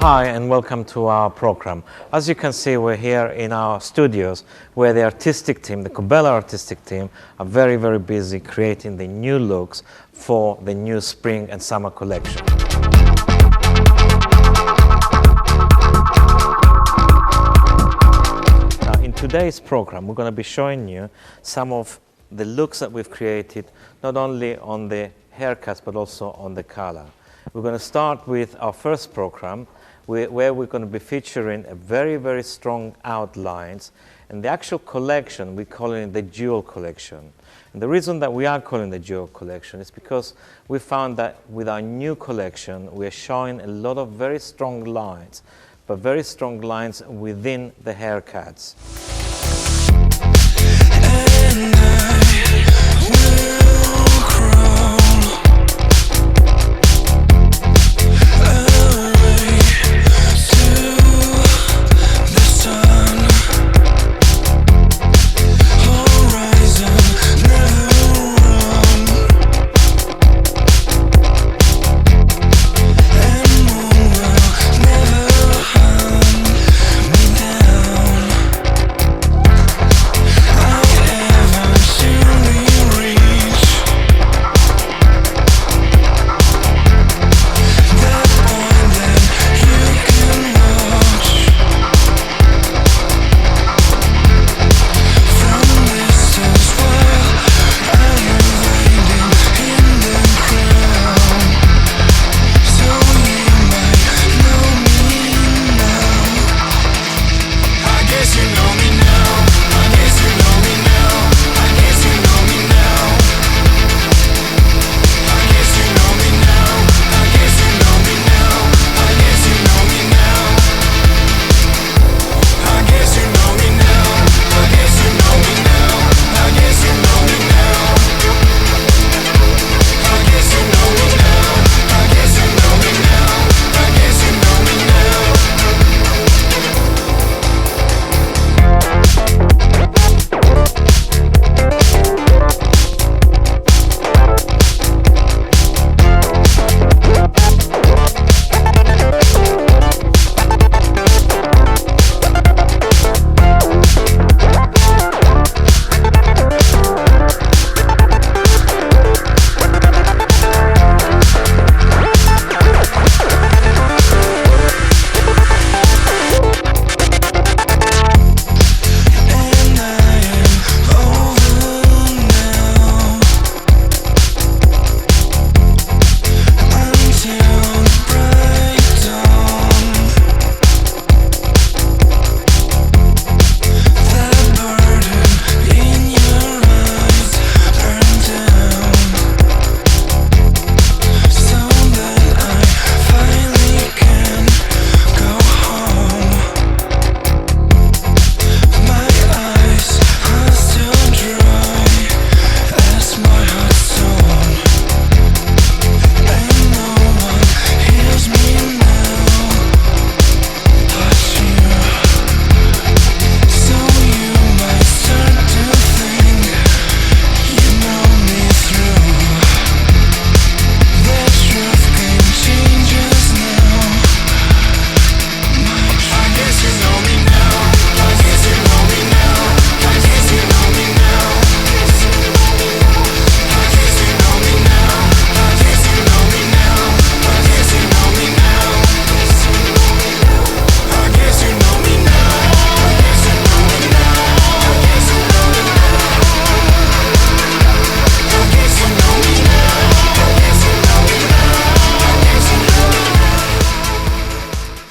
Hi and welcome to our program. As you can see, we're here in our studios where the artistic team, the Kobela artistic team, are very busy creating the new looks for the new spring and summer collection. Now, in today's program, we're going to be showing you some of the looks that we've created, not only on the haircuts but also on the color. We're going to start with our first program where we're going to be featuring a very strong outlines, and the actual collection we call it the Jewel Collection. And the reason that we are calling the Jewel Collection is because we found that with our new collection we are showing a lot of very strong lines, but very strong lines within the haircuts.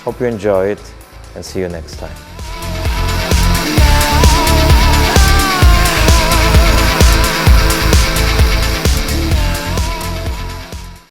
Hope you enjoy it and see you next time.